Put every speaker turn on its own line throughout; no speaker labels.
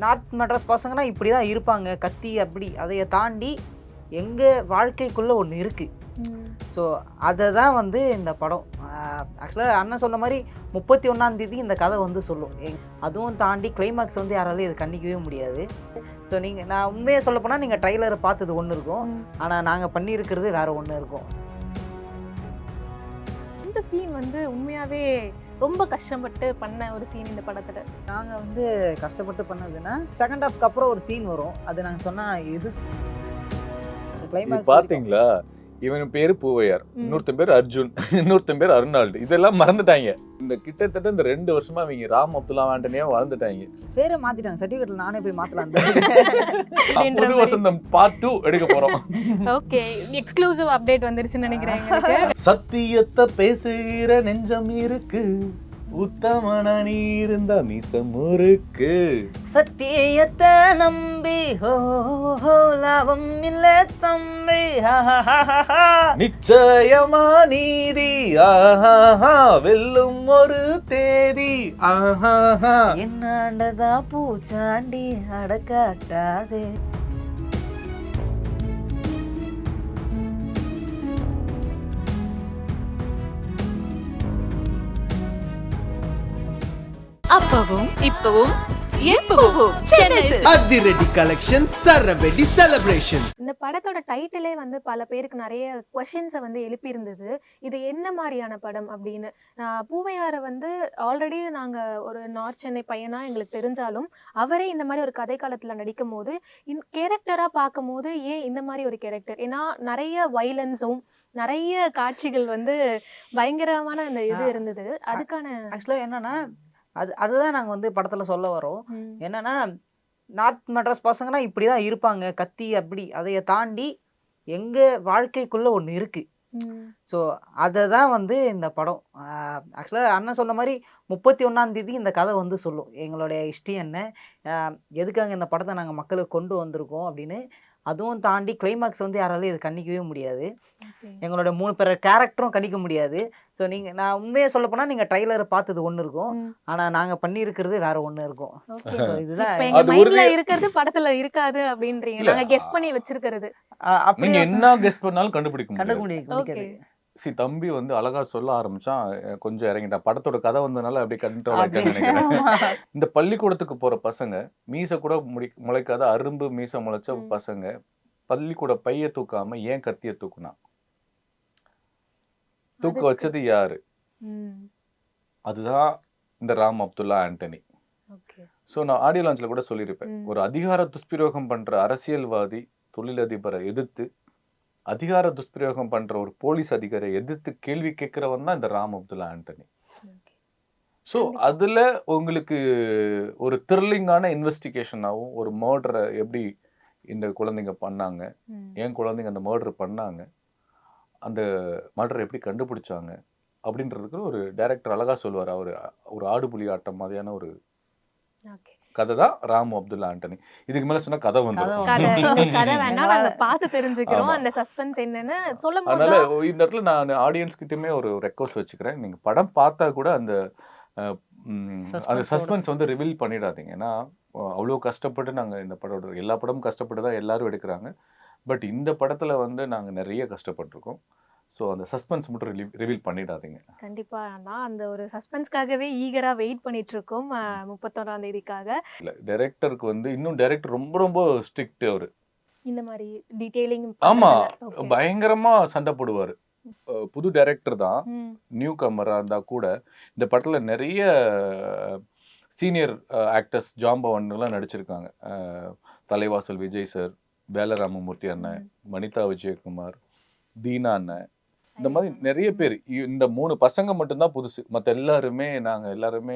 North Madras பசங்கன்னா இப்படி தான் இருப்பாங்க, கத்தி அப்படி. அதைய தாண்டி எங்கள் வாழ்க்கைக்குள்ளே ஒன்று இருக்குது. ஸோ அதை தான் வந்து இந்த படம் ஆக்சுவலாக அண்ணன் சொன்ன மாதிரி 31ஆம் தேதி இந்த கதை வந்து சொல்லும். அதுவும் தாண்டி கிளைமேக்ஸ் வந்து யாராலையும் இது கண்டிக்கவே முடியாது. ஸோ நான் உண்மையாக சொல்ல போனால் நீங்கள் ட்ரைலரை பார்த்தது ஒன்று இருக்கும், ஆனால் நாங்கள் பண்ணியிருக்கிறது வேறு ஒன்று இருக்கும்.
இந்த சீன் வந்து உண்மையாகவே ரொம்ப கஷ்டப்பட்டு பண்ண ஒரு சீன் இந்த படத்தில்.
நாங்கள் வந்து கஷ்டப்பட்டு பண்ணதுன்னா செகண்ட் ஹாஃப்க்கு அப்புறம் ஒரு சீன் வரும், அது நாங்கள் சொன்னால் இது கிளைமேக்ஸ்
பார்த்தீங்களா? இவன் பேரு பூவையார், இன்னொருத்தன் பேர் அர்ஜுன், இன்னொருத்தன் பேர் அருணால்டு. இதெல்லாம் மறந்துட்டாங்க. இந்த கிட்டத்தட்ட இந்த 2 வருஷமா அவங்க ராம் அப்துல்லா ஆண்டனியா வாழ்ந்துட்டாங்க.
பேரை மாத்திட்டாங்க. சர்டிஃபிகேட்ல நானே போய் மாத்தலாம்.
புது வசந்தம் பார்ட் 2 எடுக்க போறோம்.
ஓகே, எக்ஸ்க்ளூசிவ் அப்டேட் வந்துருச்சுன்னு நினைக்கிறேன்.
சத்தியத்தை பேசுகிற நெஞ்சம் இருக்கு, உத்தமன நீ இருந்த மிசம் இருக்கு.
சத்தியத்தை நம்பி ஹோ லாபம் இல்ல தம்பி,
நிச்சயமா நீதி வெல்லும் ஒரு தேதி.
என்னாண்டதா பூச்சாண்டி அடக்காட்டாதே.
அப்பவும் இப்பவும் எப்பவும் சென்னை
அதிரடி கலெக்ஷன் சரவெடி செலிப்ரேஷன்.
இந்த படத்தோட டைட்டிலே வந்து பல பேருக்கு நிறைய கொஸ்டின்ஸை வந்து எழுப்பி இருந்தது. இது என்ன மாதிரியான படம் அப்படின்னு. பூவையாரை வந்து ஆல்ரெடி நாங்கள் ஒரு நார்த் சென்னை பையனா எங்களுக்கு தெரிஞ்சாலும் அவரே இந்த மாதிரி ஒரு கதை காலத்தில் நடிக்கும் போது கேரக்டராக பார்க்கும் போது ஏன் இந்த மாதிரி ஒரு கேரக்டர், ஏன்னா நிறைய வைலன்ஸும் நிறைய காட்சிகள் வந்து பயங்கரமான அந்த இது இருந்தது. அதுக்கான
ஆக்சுவலாக என்னன்னா அதுதான் நாங்கள் வந்து படத்தில் சொல்ல வரோம். என்னன்னா நார்த் மெட்ராஸ் பசங்கன்னா இப்படி தான் இருப்பாங்க, கத்தி அப்படி. அதைய தாண்டி எங்கள் வாழ்க்கைக்குள்ளே ஒன்று இருக்குது. ஸோ அதை தான் வந்து இந்த படம் ஆக்சுவலாக அண்ணன் சொன்ன மாதிரி 31ஆம் தேதி இந்த கதை வந்து சொல்லும். எங்களுடைய ஹிஸ்ட்ரி என்ன, எதுக்காக இந்த படத்தை நாங்கள் மக்களுக்கு கொண்டு வந்திருக்கோம் அப்படின்னு. அதுவும் தாண்டி கிளைமேக்ஸ் வந்து யாராலையும் இது கணிக்கவே முடியாது. எங்களோட 3 பேர் கேரக்டரும் கணிக்க முடியாது. ஸோ நான் உண்மையாக சொல்ல போனால் நீங்கள் ட்ரைலரை பார்த்தது ஒன்று இருக்கும், ஆனால் நாங்கள் பண்ணியிருக்கிறது வேற ஒன்று இருக்கும். ஸோ இதுதான்
இருக்கிறது படத்துல இருக்காது அப்படின்றீங்க. நாங்கள் கெஸ் பண்ணி வச்சிருக்கிறது.
நீங்க என்ன கெஸ் பண்ணாலும் கண்டுபிடிக்க
முடியாது.
தம்பி வந்து அழகா சொல்ல ஆரம்பிச்சான், கொஞ்சம் இறங்கிட்டா. படத்தோட கதை வந்ததுனால அப்படியே கண்ட்ரோல் ஆகிட்டேன்னு நினைக்கிறேன். இந்த பள்ளிக்கூடத்துக்கு போற பசங்க, மீசை கூட முளைக்காத அரும்பு மீசை முளைச்ச பசங்க பள்ளிக்கூட பைய தூக்காம ஏன் கத்திய தூக்குனா? தூக்க வச்சது யாரு? அதுதான் இந்த ராம் அப்துல்லா ஆண்டனி. ஸோ நான் ஆடியோ லான்ச்ல கூட சொல்லியிருப்பேன், ஒரு அதிகார துஷ்பிரயோகம் பண்ற அரசியல்வாதி தொழிலதிபரை எதிர்த்து, அதிகார துஷ்பிரயோகம் பண்ற ஒரு போலீஸ் அதிகாரியை எதிர்த்து கேள்வி கேட்கிறவன் தான் இந்த ராம் அப்துல்லா ஆண்டனி. ஸோ அதுல உங்களுக்கு ஒரு த்ரில்லிங்கான இன்வெஸ்டிகேஷனாகவும், ஒரு மர்டரை எப்படி இந்த குழந்தைங்க பண்ணாங்க, ஏன் குழந்தைங்க அந்த மர்டர் பண்ணாங்க, அந்த மர்டரை எப்படி கண்டுபிடிச்சாங்க அப்படின்றதுக்கு ஒரு டைரக்டர் அழகா சொல்லுவார். அவர் ஒரு ஆடு புலி ஆட்டம் மாதிரியான ஒரு கதை தான் ராம் அப்துல்லா ஆண்டனி. இதுக்கு மேல சொன்னா கதை வந்து அதனால இந்த இடத்துல நான் ஆடியன்ஸ் கிட்டயுமே ஒரு ரெக்வஸ்ட் வச்சுக்கிறேன், நீங்க படம் பார்த்தா கூட அந்த சஸ்பென்ஸ் வந்து ரிவீல் பண்ணிடாதீங்க. ஏன்னா அவ்வளோ கஷ்டப்பட்டு நாங்கள் இந்த படம், எல்லா படமும் கஷ்டப்பட்டு தான் எல்லாரும் எடுக்கிறாங்க. பட் இந்த படத்துல வந்து நாங்கள் நிறைய கஷ்டப்பட்டிருக்கோம். ஸோ அந்த சஸ்பென்ஸ் மட்டும் ரிவீல் பண்ணிடாதீங்க.
கண்டிப்பா நான் அந்த ஒரு சஸ்பென்ஸ்க்காகவே ஈகரா வெயிட் பண்ணிட்டு இருக்கோம் 31ஆம் தேதிக்காக.
இல்ல டைரக்டருக்கு வந்து இன்னும் டைரக்டர் ரொம்ப ரொம்ப ஸ்ட்ரிக்ட். அவரு
இந்த மாதிரி டீடைலிங்
ஆமா பயங்கரமா சண்டை போடுவாரு. புது டைரக்டர் தான், நியூ கமரா இருந்தா கூட இந்த படத்துல நிறைய சீனியர் ஆக்டர்ஸ் ஜாம்பவன் எல்லாம் நடிச்சிருக்காங்க. தலைவாசல் விஜய் சார், வேலராமமூர்த்தி அண்ணன், வனிதா விஜயகுமார், தீனா அண்ணன், இந்த மாதிரி நிறைய பேர். இந்த 3 பசங்க மட்டும்தான் புதுசு, மற்ற எல்லாருமே நாங்கள் எல்லாருமே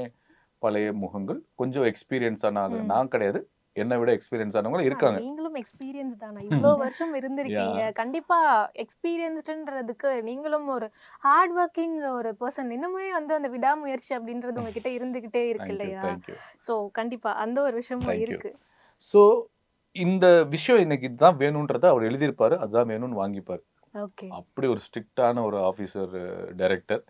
பழைய முகங்கள், கொஞ்சம் எக்ஸ்பீரியன்ஸ் ஆனாங்க. நான் கிடையாது, என்னை விட எக்ஸ்பீரியன்ஸ் ஆனவங்களும் இருக்காங்க.
நீங்களும் எக்ஸ்பீரியன்ஸ் தானே, இவ்வளோ வருஷம் இருந்திருக்கீங்க. கண்டிப்பா எக்ஸ்பீரியன்ஸ்டுன்றதுக்கு நீங்களும் ஒரு ஹார்ட் ஒர்க்கிங் ஒரு பர்சன். இன்னுமே வந்து அந்த விடாமுயற்சி அப்படின்றது உங்ககிட்ட இருந்துகிட்டே இருக்கு இல்லையா? ஸோ கண்டிப்பா அந்த ஒரு விஷயமும் இருக்கு.
ஸோ இந்த விஷயம் இன்னைக்கு இதுதான் வேணும்ன்றத அவர் எழுதியிருப்பாரு, அதுதான் வேணும்னு வாங்கிப்பாரு.
ஓகே,
அப்படி ஒரு ஸ்ட்ரிக்டான ஒரு ஆஃபீஸர் டைரக்டர்.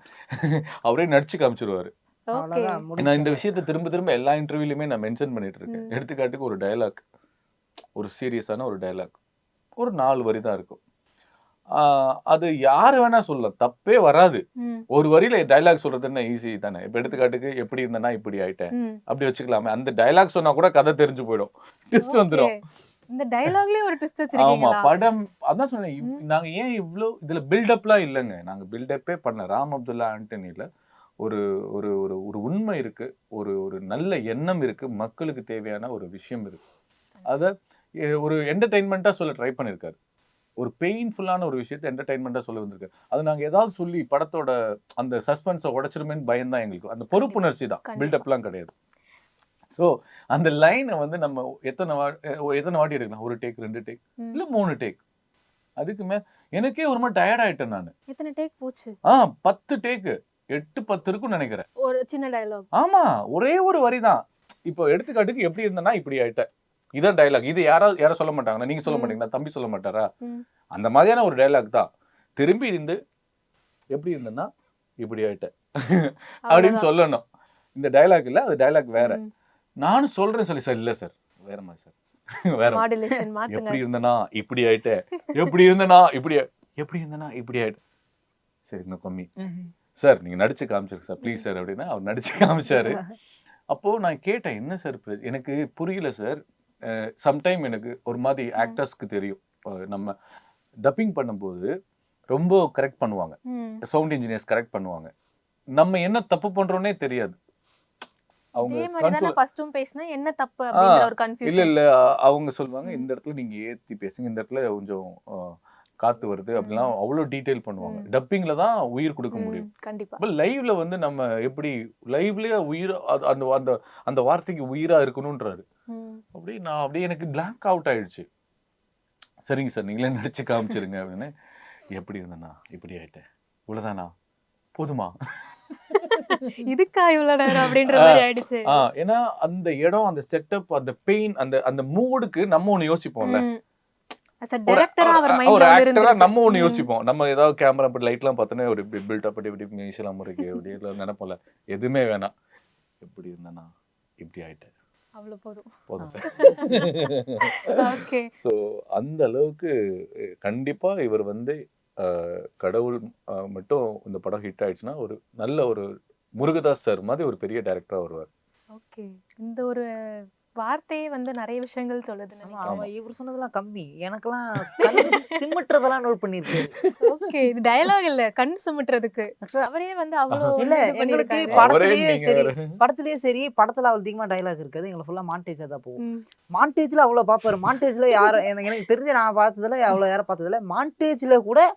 அவரே நடிச்சு காமிச்சிருவாரு.
ஓகே
அவ்வளவுதான்
நான் இந்த
முடிஞ்சு.
விஷயத்தை திரும்ப திரும்ப எல்லா இன்டர்வியூலையுமே நான் மென்ஷன் பண்ணிட்டு இருக்கேன். எடுத்துக்காட்டுக்கு ஒரு டயலாக், ஒரு சீரியஸான ஒரு டயலாக், ஒரு 4 வரி தான் இருக்கும். அது யாரு வேணா சொல்லலாம், தப்பே வராது. ஒரு வரியில டயலாக் சொல்றது என்ன ஈஸி தானே. இப்ப எடுத்துக்காட்டுக்கு எப்படி இருந்தேன்னா இப்படி ஆயிட்டேன் அப்படி வச்சுக்கலாமே. அந்த டயலாக் சொன்னா கூட கதை தெரிஞ்சு போயிடும், ட்விஸ்ட் வந்துடும்.
இந்த டயலாக்லயே ஒரு ட்விஸ்ட்
ஆமா,
வச்சிருக்கீங்களா?
படம் அதான் சொன்னேன். நாங்க ஏன் இவ்ளோ இதுல பில்டப்லாம் இல்லைங்க. நாங்க பில்டப்பே பண்ண ராம் அப்துல்லா ஆண்டனில ஒரு ஒரு ஒரு ஒரு உண்மை இருக்கு, ஒரு ஒரு நல்ல எண்ணம் இருக்கு, மக்களுக்கு தேவையான ஒரு விஷயம் இருக்கு. அத ஒரு என்டர்டெயின்மெண்ட்டா சொல்ல ட்ரை பண்ணிருக்காரு. ஒரு பெயின்ஃபுல்லான ஒரு விஷயத்தை என்டர்டெயின்மெண்ட்டா சொல்ல வந்திருக்காரு. அது நாங்க ஏதாவது சொல்லி படத்தோட அந்த சஸ்பென்ஸை உடைச்சிருமேன்னு பயம்தான் எங்களுக்கு. அந்த பொறுப்புணர்ச்சி தான்,
கண்டிப்பா.
பில்டப்லாம் கிடையாது. ஸோ அந்த லைனை வந்து நம்ம எத்தனை வாட்டி எடுக்கலாம்? 1 டேக், 2 டேக், இல்ல 3 டேக். அதுக்கு எனக்கே ஒரு மாதிரி டயர்ட் ஆயிட்டேன் நானு.
எத்தனை டேக் போச்சு?
10 டேக்கு, 8, 10 இருக்கும்னு நினைக்கிறேன்.
ஒரு சின்ன டயலாக்.
ஆமா, ஒரே ஒரு வரி தான். இப்போ எடுத்துக்காட்டுக்கு எப்படி இருந்தேன்னா இப்படி ஆயிட்டேன், இதான் டயலாக். இது யாரும் சொல்ல மாட்டாங்களா? நீங்க சொல்ல மாட்டீங்களா? தம்பி சொல்ல மாட்டாரா? அந்த மாதிரியான ஒரு டயலாக் தான். திரும்பி இருந்து எப்படி இருந்தேன்னா இப்படி ஆயிட்டேன் அப்படின்னு சொல்லணும். இந்த டயலாக் இல்ல, அது டயலாக் வேற. நானும் சொல்றேன் சொல்லி, சார் இல்ல சார் வேற மாதிரி சார், வேற
மாடுலேஷன் மாத்துங்க.
எப்படி இருந்தனா இப்படி ஆயிட்டேன், எப்படி இருந்தனா இப்படி ஆயிட்டேன். சரி இன்னும் கம்மி சார், நீங்க நடிச்சு காமிச்சிருக்கு சார் ப்ளீஸ் சார் அப்படின்னா அவர் நடிச்சு காமிச்சாரு. அப்போ நான் கேட்டேன், என்ன சார் எனக்கு புரியல சார். சம்டைம் எனக்கு ஒரு மாதிரி ஆக்டர்ஸ்க்கு தெரியும், நம்ம டப்பிங் பண்ணும்போது ரொம்ப கரெக்ட் பண்ணுவாங்க, சவுண்ட் இன்ஜினியர்ஸ் கரெக்ட் பண்ணுவாங்க, நம்ம என்ன தப்பு பண்றோம்னே தெரியாது. அவங்க
என்ன தப்பு அப்படிங்கிற ஒரு கன்ஃபியூஷன்.
இல்ல அவங்க சொல்லுவாங்க, இந்த இடத்துல நீங்க ஏத்தி பேசுங்க, இந்த இடத்துல கொஞ்சம் காத்து வருது அப்படிலாம் அவ்வளவு டீடைல் பண்ணுவாங்க. டப்பிங்ல தான் உயிர் கொடுக்க முடியும்.
கண்டிப்பா.
லைவ்ல வந்து நம்ம எப்படி லைவ்லயே உயிர் அந்த அந்த அந்த வார்த்தைக்கு உயிரா இருக்கணும்ன்றாரு. அப்படியே எனக்கு பிளாங்க் அவுட் ஆயிடுச்சு. சரிங்க சார் நீங்களே நடிச்சு காமிச்சிருங்க அப்படின்னு. எப்படி இருந்தேன்னா இப்படி ஆயிட்டேன், இவ்வளவுதானா போதுமா,
இதுக்கா இவ்வளவு நேரம் அப்படின்ற மாதிரி ஆயிடுச்சு.
ஏன்னா அந்த இடம், அந்த செட்டப், அந்த பெயின், அந்த மூடுக்கு நம்ம ஒண்ணு யோசிப்போம்ல. ஒரு ஆக்டரா நம்ம ஒண்ணு யோசிப்போம். நம்ம ஏதாவது கேமரா அப்படி லைட் எல்லாம் பார்த்தோன்னே ஒரு பில்ட் அப் இப்படி மீசலாம் முறைக்கு அப்படி எல்லாம் நினைப்போம்ல. எதுவுமே வேணாம், எப்படி இருந்தேன்னா இப்படி ஆயிட்டேன்,
அவ்வளவு
போதும் சார்.
ஓகே.
ஸோ அந்த அளவுக்கு கண்டிப்பா இவர் வந்து கடவுள் மட்டும் இந்த படம் ஹிட் ஆயிடுச்சுன்னா ஒரு நல்ல ஒரு முருகதாஸ் சார் மாதிரி ஒரு பெரிய டைரக்டரா வருவார்.
ஓகே. இந்த ஒரு வார்த்தையே வந்து நிறைய விஷயங்கள் சொல்லுது.
அவன் இவர் சொன்னதெல்லாம் கம்மி, எனக்கெல்லாம் சிமிட்டுறதெல்லாம் நோட் பண்ணிருக்கு.
ஓகே, இது டயலாக் இல்ல, கண் சிமிட்டுறதுக்கு. அவரே வந்து அவ்வளவு
இல்ல எங்களுக்கு படத்துலயே சரி படத்துல அவ்வளவு அதிகமா டயலாக் இருக்காது, எங்களுக்கு ஃபுல்லா மாண்டேஜா தான் போகும். மாண்டேஜ்ல அவ்வளவு பாப்பாரு. மாண்டேஜ்ல யாரும் எனக்கு தெரிஞ்ச நான் பார்த்ததுல அவ்வளவு யாரும் பார்த்ததுல. மாண்டேஜ்ல கூட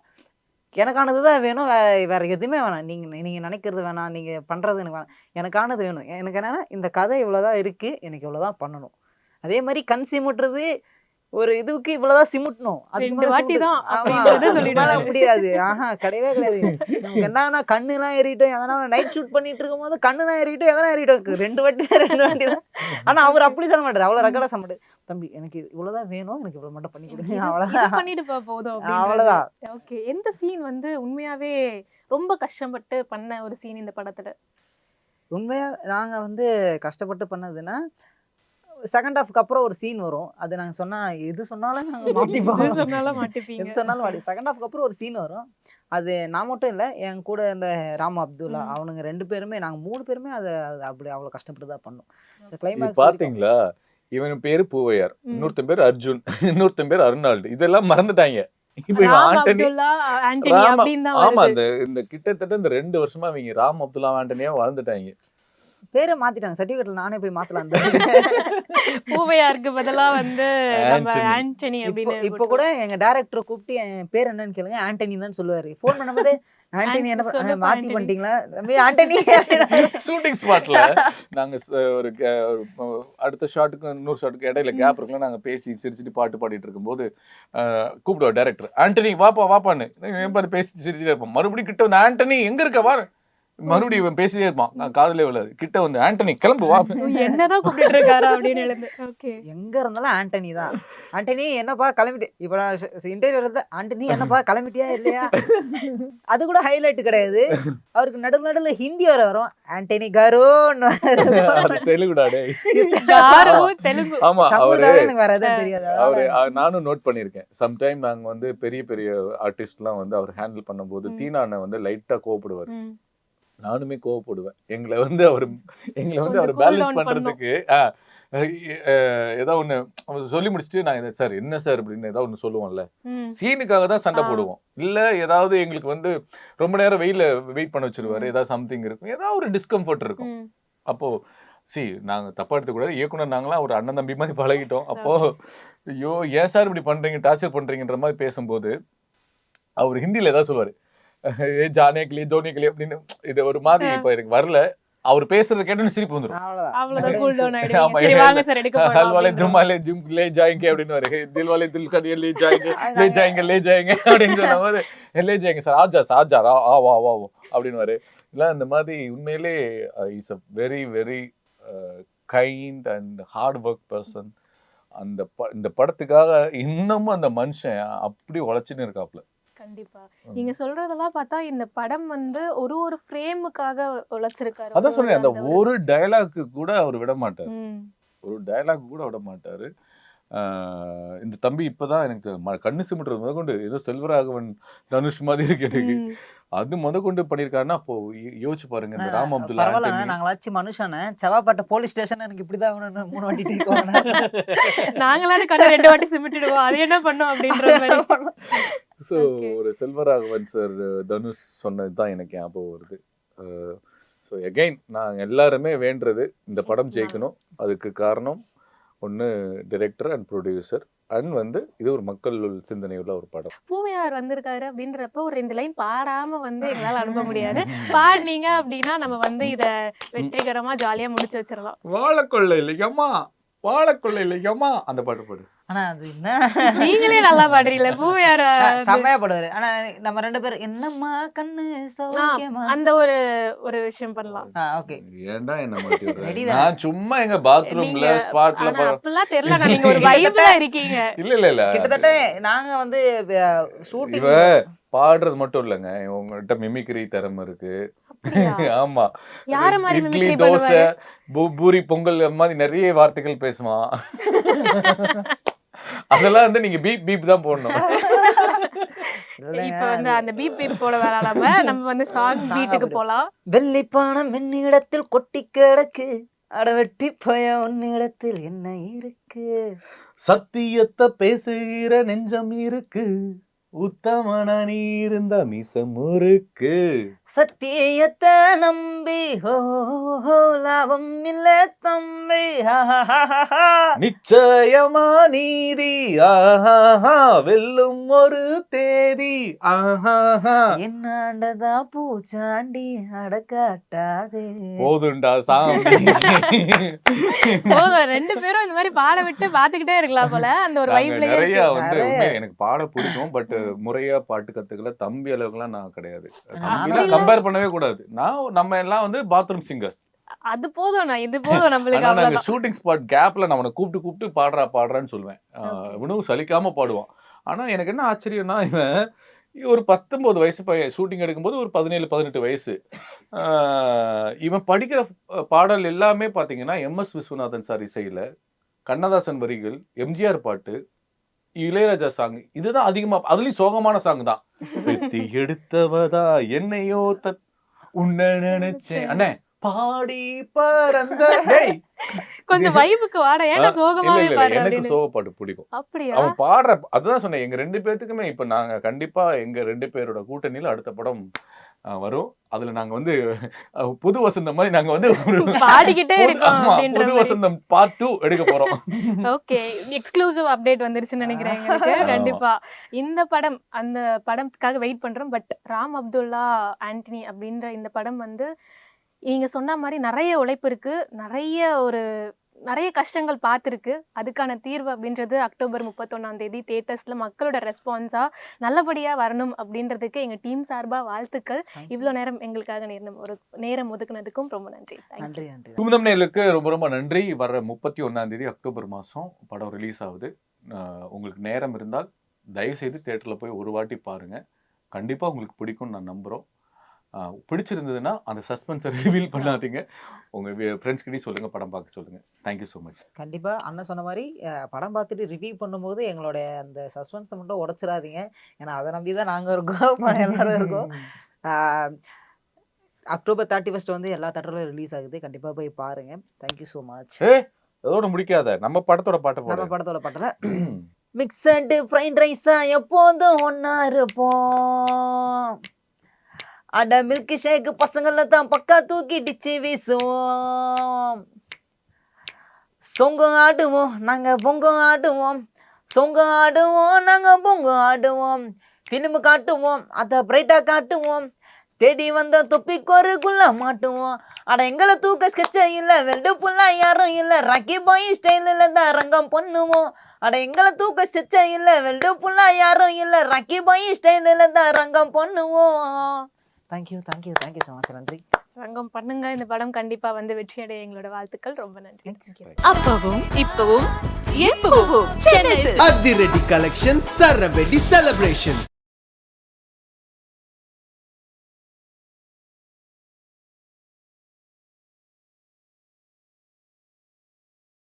எனக்கானதுதான் வேணும், வேற எதுவுமே வேணாம். நீங்க நினைக்கிறது வேணாம், நீங்க பண்றது எனக்கு வேணாம், எனக்கானது வேணும். எனக்கு என்னன்னா இந்த கதை இவ்வளவுதான் இருக்கு, எனக்கு இவ்வளவுதான் பண்ணணும். அதே மாதிரி கண் சிமிட்டுறது ஒரு இதுக்கு இவ்வளவுதான் சிமிட்டணும், முடியாது. கிடையவே கிடையாது. நமக்கு என்னன்னா கண்ணு எல்லாம் ஏறிட்டோம், எதனா நைட் ஷூட் பண்ணிட்டு இருக்கும் போது கண்ணுலாம் ஏறிட்டோம், எதனா ஏறிட்டோம், 2 வாட்டி தான். ஆனா அவர் அப்படி சொல்ல மாட்டாரு, அவ்வளவு ரகலா சொல்ல மாட்டாரு. தம்பி எனக்கு இவ்வளவுதான் வேணும், எனக்கு இவ்வளவு மட்டும் பண்ணி கொடுங்க, அவ்வளவுதான்
பண்ணிட்டு போதும்,
அவ்வளவுதான்.
ஓகே. எந்த சீன் வந்து உண்மையாவே ரொம்ப கஷ்டப்பட்டு பண்ண ஒரு சீன் இந்த படத்துல?
உண்மையா நாங்க வந்து கஷ்டப்பட்டு பண்ணதுன்னா செகண்ட் ஹாஃப்க்கு அப்புறம் ஒரு சீன் வரும். அது நாங்க சொன்னா எது சொன்னாலும் நாங்க மாட்டிப்போம், எது சொன்னாலும் மாட்டி. செகண்ட் ஹாஃப்க்கு அப்புறம் ஒரு சீன் வரும். அது நான் மட்டும் இல்ல, என் கூட இந்த ராம் அப்துல்லா அவனுங்க 2 பேருமே, நாங்க 3 பேருமே அதை அப்படி அவ்வளவு கஷ்டப்பட்டு தான் பண்ணோம். கிளைமேக்ஸ்
பாத்தீங்களா, இவன் பேரு பூவையார், இன்னொருத்தன் பேர் அர்ஜுன், இன்னொருத்தன் பேர் அருணால்டு, இதெல்லாம் மறந்துட்டாங்க. இப்ப ஆண்டனி ஆமா, இந்த கிட்டத்தட்ட இந்த 2 வருஷமா இவங்க ராம் அப்துல்லா ஆண்டனியா வளர்ந்துட்டாங்க.
பேரை மாத்திட்டாங்க, சர்டிபிகேட்ல நானே போய் மாத்தலாம்.
பூவையாருக்கு பதிலா வந்து நம்ம ஆண்டனி அப்படின்னு.
இப்ப கூட எங்க டைரக்டர் கூப்பிட்டு என் பேர் என்னன்னு கேளுங்க, ஆண்டனி தான் சொல்லுவாரு. போன் பண்ணும்போது ஆண்டனி என்ன மாத்தி பண்ணிட்டீங்களா தம்பி, ஆண்டனி.
ஷூட்டிங் ஸ்பாட்ல நாங்க ஒரு அடுத்த ஷாட்டுக்கு இன்னொரு ஷாட்டுக்கு இடையில கேப் இருக்குல்ல, நாங்க பேசி சிரிச்சுட்டு பாட்டு பாடிட்டு இருக்கும்போது கூப்பிடுவார் டைரக்டர், ஆண்டனி வாப்பான்னு பேசி சிரிச்சுட்டு இருப்போம். மறுபடியும் கிட்ட வந்து ஆண்டனி எங்க இருக்க வா, மறுபடியும் இவன் பேசிட்டே இருப்பான், நான் காதுலயே விழாது. கிட்ட வந்து ஆண்டனி கிளம்பு வா.
என்னதான் கூப்பிட்டு இருக்காரா அப்படின்னு எழுந்து. ஓகே.
எங்க இருந்தாலும் ஆண்டனி தான். ஆண்டனி என்னப்பா கிளம்பிட்டு, இப்ப நான் இன்டர்வியூ இருந்தா ஆண்டனி என்னப்பா கிளம்பிட்டியா இல்லையா, அது கூட ஹைலைட் கிடையாது. அவருக்கு நடுவுல ஹிந்தி வர வரும், ஆண்டனி கரோன்னு
அது தெலுங்குடா டேய்.
காரு தெலுங்கு.
ஆமா
தமிழ்
அவரு
தவிர எனக்கு வேற எதுவும் தெரியாது.
அவரு நானும் நோட் பண்ணியிருக்கேன். சம்டைம் நாங்க வந்து பெரிய பெரிய ஆர்டிஸ்ட்லாம் வந்து அவர் ஹேண்டில் பண்ணும்போது தீனா அண்ணன் வந்து லைட்டா கோவப்படுவார். நானுமே கோவப்படுவேன். எங்களை வந்து அவர்
கொஞ்சம் cool
பேலன்ஸ்
down
பண்றதுக்கு ஏதோ ஒண்ணு சொல்லி முடிச்சுட்டு நான் சார் என்ன சார் அப்படின்னு ஏதாவது ஒண்ணு சொல்லுவோம்ல, சீனுக்காக தான் சண்டை போடுவோம். இல்ல ஏதாவது எங்களுக்கு வந்து ரொம்ப நேரம் வெயிட் பண்ண வச்சிருவாரு, ஏதாவது சம்திங் இருக்கும், ஏதாவது ஒரு டிஸ்கம்ஃபர்ட் இருக்கும். அப்போ நாங்க தப்பா எடுத்துக்கூடாது, இயக்குனர் நாங்களாம் ஒரு அண்ணன் தம்பி மாதிரி பழகிட்டோம். அப்போ ஐயோ ஏன் சார் இப்படி பண்றீங்க, டார்ச்சர் பண்றீங்கன்ற மாதிரி பேசும்போது அவர் ஹிந்தியில ஏதாவது சொல்லுவாரு, ஏ ஜானே கிளி தோனி கிளி அப்படின்னு. இது ஒரு மாதிரி இப்ப எனக்கு வரல, அவர் பேசுறது கேட்டு சிரிப்பு வந்துடும்.
அவ்வளவுதான் cool down ஆயிடுவீங்க. சரி வாங்க சார் எடுக்க போலாம்
ஹல்வாலே
அப்படின்ற
துமாலே ஜும் லே ஜாயேங்கே அப்படின்னு வரு, தில்வாலே தில் கனியே லே ஜாயேங்கே லே ஜாயேங்கே அப்படின்னு சொல்லும்போது லே ஜாயேங்கே சார் ஆஜா ஆ வா வா அப்படின்னு வரு. இல்ல இந்த மாதிரி உண்மையிலே is a very very kind and hard work person. இந்த படத்துக்காக இன்னமும் அந்த மனுஷன் அப்படி உழைச்சுன்னு இருக்காப்ல.
கண்டிப்பா. நீங்க சொல்றதெல்லாம் பார்த்தா இந்த படம் வந்து ஒரு ஃப்ரேமுக்காக உழைச்சிருக்காரு.
அதான் சொன்னேன், அந்த ஒரு டயலாக்கு கூட அவர் விட மாட்டார். ஒரு டயலாக் கூட விட மாட்டாரு. இந்த தம்பி இப்பதான் எனக்கு கண்ணு சிமிட்டுறது முதற்கொண்டு ஏதோ செல்வராகவன் தனுஷ் மாதிரி இருக்கு எனக்கு. அது முதற்கொண்டு பண்ணிருக்காருன்னா அப்போ யோசிச்சு பாருங்க. இந்த ராம் அப்துல்லா
பரவாயில்ல,
ஆண்டனி
நாங்களாச்சும் மனுஷன செவாப்பட்ட போலீஸ் ஸ்டேஷன் எனக்கு இப்படிதான் வேணும்னு 3 வாட்டி டீ
நாங்களாவது கண்ணை 2 வாட்டி சிமிட்டிடுவோம், அது என்ன பண்ணோம் அப்படின்ற மாதிரி.
ஸோ ஒரு செல்வராகவன் சார் தனுஷ் சொன்னது தான் எனக்கு ஞாபகம் வருது. ஸோ எகைன் நாங்கள் எல்லாருமே வேண்டுறது இந்த படம் ஜெயிக்கணும். அதுக்கு காரணம் ஒன்று டைரக்டர் அண்ட் ப்ரொடியூசர் அண்ட் வந்து இது ஒரு மக்கள் சிந்தனை உள்ள ஒரு படம்.
பூவையார் வந்திருக்காரு அப்படின்றப்ப ஒரு 2 லைன் பாடாம வந்து எங்களால அனுப்ப முடியாது. பாடினீங்க அப்படின்னா நம்ம வந்து இத வெற்றிகரமா ஜாலியா முடிச்சு வச்சிடலாம்.
வாழக்கொள்ளை இல்லையம்மா வாழக்கொள்ளை இல்லையம்மா அந்த பாட்டு பாடு.
ஆனா அது என்ன
நீங்களே நல்லா பாடுறீங்களே பூவையார்.
செம்மையா பாடுவாரு. ஆனா நம்ம 2 பேரும் என்னம்மா கண்ணு சௌக்கியமா
அந்த ஒரு விஷயம் பண்ணலாம்.
ஓகே.
ஏன்டா என்ன மாட்டி விடுற?
Ready தான்.
நான் சும்மா எங்க பாத்ரூம்ல ஸ்பாட்ல
ஆனா அப்பெல்லாம் தெரியல, நீங்க ஒரு வைப்ல இருக்கீங்க.
இல்ல
கிட்டத்தட்ட நாங்க வந்து ஷூட்டிங்
இவ பாடுறது மட்டும் இல்லைங்க, உங்ககிட்ட மிமிக்ரி திறமை இருக்கு. ஆமா,
யார மாதிரி
இட்லி
மிமிக்ரி
தோசை
பண்ணுவாரு?
பூரி பொங்கல் மாதிரி நிறைய வார்த்தைகள் பேசுவான். அதெல்லாம் வந்து நீங்க பீப் தான் போடணும்.
இப்ப வந்து அந்த பீப் போட வேணாம், நம்ம வந்து சாங் பீட்டுக்கு போலாம்.
வெள்ளிப்பானம் என்னிடத்தில் கொட்டி கிடக்கு, அடவெட்டி பய உன்னிடத்தில் என்ன இருக்கு,
சத்தியத்தை பேசுகிற நெஞ்சம் இருக்கு, உத்தமன நீ இருந்த மிசம் இருக்கு,
சத்தியத்தை நம்பி ஹோ லாபம் இல்ல தம்பி
நிச்சயமா நீதி ஆஹா வெல்லும் ஒரு தேதி ஆஹா.
என்னாண்டதா பூச்சாண்டி அடக்காட்டாதே.
போதுண்டா சாமி.
போதும், 2 பேரும் இந்த மாதிரி பாட விட்டு பாத்துக்கிட்டே இருக்கலாம் போல. அந்த ஒரு
நாங்க
வைப்லயே
நிறைய
இருக்கு.
வந்து உண்மையா எனக்கு பாட பிடிக்கும். பட் முறையா பாட்டு கத்துக்கல. தம்பி அளவுக்குலாம் நான் கிடையாது. தம்பிலாம் கம்பேர் பண்ணவே கூடாது. நம்ம எல்லாம் வந்து பாத்ரூம் சிங்கர்ஸ்.
அது போதும், இது போதும் நம்மளுக்கு.
ஆனா நாங்க
அவ்வளவுதான்.
ஷூட்டிங் ஸ்பாட் கேப்ல நான் அவனை கூப்பிட்டு பாடுறான்னு சொல்லுவேன். இவனும் சலிக்காம பாடுவான். ஆனா எனக்கு என்ன ஆச்சரியம்னா, இவன் ஒரு 19 வயசு பையன் ஷூட்டிங் எடுக்கும்போது ஒரு 17-18 வயசு. இவன் படிக்கிற பாடல் எல்லாமே பாத்தீங்கன்னா எம்எஸ் விஸ்வநாதன் சார் இசையில, கண்ணதாசன் வரிகள், எம்ஜிஆர் பாட்டு, இளையராஜா சாங். இதுதான் அதிகமா, அதுலயும் சோகமான சாங் தான். வெத்தி எடுத்தவதா என்னையோ உன்ன நினைச்சேன் அண்ணே பாடி பறந்த.
கொஞ்சம் வைபுக்கு வாட, ஏன்னா சோகமாவே பாடுற
எனக்கு
அப்படின்னு.
சோக பாட்டு பிடிக்கும்.
அப்படியா?
அவன் பாடுற, அதுதான் சொன்னேன், எங்க 2 பேர்த்துக்குமே இப்ப நாங்க கண்டிப்பா எங்க 2 பேரோட கூட்டணியில அடுத்த படம் வரும். அதுல நாங்க வந்து புது வசந்தம் மாதிரி நாங்க வந்து
பாடிக்கிட்டே இருக்கோம் அப்படின்ற
புது
மாதிரி.
வசந்தம் பார்ட் 2 எடுக்க போறோம்.
ஓகே, எக்ஸ்க்ளூசிவ் அப்டேட் வந்துருச்சுன்னு நினைக்கிறேன் எங்களுக்கு. கண்டிப்பா இந்த படம், அந்த படத்துக்காக வெயிட் பண்றோம். பட் ராம் அப்துல்லா ஆண்டனி அப்படின்ற இந்த படம் வந்து நீங்க சொன்ன மாதிரி நிறைய உழைப்பு இருக்கு, நிறைய ஒரு நிறைய கஷ்டங்கள் பார்த்துருக்கு. அதுக்கான தீர்வு அப்படின்றது அக்டோபர் 31 தியேட்டர்ஸ்ல மக்களோட ரெஸ்பான்ஸா நல்லபடியா வரணும் அப்படின்றதுக்கு எங்க டீம் சார்பா வாழ்த்துக்கள். இவ்வளோ நேரம் எங்களுக்காக ஒரு நேரம் ஒதுக்குனதுக்கும் ரொம்ப நன்றி.
நன்றி நன்றி.
குமுதம் நேயர்களுக்கு ரொம்ப ரொம்ப நன்றி. வர 31 அக்டோபர் மாதம் படம் ரிலீஸ் ஆகுது. உங்களுக்கு நேரம் இருந்தால் தயவுசெய்து தேட்டரில் போய் ஒரு வாட்டி பாருங்கள். கண்டிப்பாக உங்களுக்கு பிடிக்கும்னு நான் நம்புகிறோம். பிடிச்சிருந்ததுன்னா அந்த சஸ்பென்ஸை ரிவீல் பண்ணாதீங்க. உங்கள் ஃப்ரெண்ட்ஸ் கிட்டே சொல்லுங்கள், படம் பார்க்க சொல்லுங்கள். Thank you so much.
கண்டிப்பாக அண்ணன் சொன்ன மாதிரி படம் பார்த்துட்டு ரிவ்யூ பண்ணும்போது எங்களுடைய அந்த சஸ்பென்ஸை மட்டும் உடச்சிடாதீங்க. ஏன்னா அதை நம்பி தான் நாங்கள் இருக்கோம், எல்லாரும் இருக்கோம். அக்டோபர் 31 வந்து எல்லா தேட்டர்லையும் ரிலீஸ் ஆகுது. கண்டிப்பாக போய் பாருங்க. Thank you so much.
அதோட முடிக்காத, நம்ம படத்தோட பாட்டை
நம்ம
போட
படத்தோட பாட்டில் மிக்சடு ஃப்ரைட் ரைஸா எப்போதும் ஒன்றா இருப்போம். அட மில்க் ஷேக் பசங்களை தான் பக்கா தூக்கிடிச்சு வீசுவோம். சொங்கம் ஆடுவோம் நாங்கள் பொங்கம் ஆடுவோம். சொங்கம் ஆடுவோம் நாங்கள் பொங்கம் ஆடுவோம். ஃபிலிமு காட்டுவோம் அதை பிரைட்டாக காட்டுவோம். தேடி வந்த தொப்பிக்கோருக்குள்ள மாட்டுவோம். அட எங்களை தூக்க ஸ்கெட்ச இல்லை, வெல்டு புல்லா யாரும் இல்லை, ராக்கி பாய் ஸ்டைலில் தான் ரங்கம் பண்ணுவோம். அட எங்களை தூக்க ஸ்கெட்ச இல்லை, வெல்டு புல்லா யாரும் இல்லை, ராக்கி பாய் ஸ்டைலில் தான் ரங்கம் பண்ணுவோம். Thank you thank you thank you so much. நன்றி.
ரங்கம் பண்ணுங்க. இந்த படம் கண்டிப்பா வந்து வெற்றியடைய எங்களோட வாழ்த்துக்கள். ரொம்ப நன்றி.
அப்பவும் இப்பவும் எப்பவும் சென்னை
அதிரடி கலெக்ஷன் சரவெடி செலிப்ரேஷன்.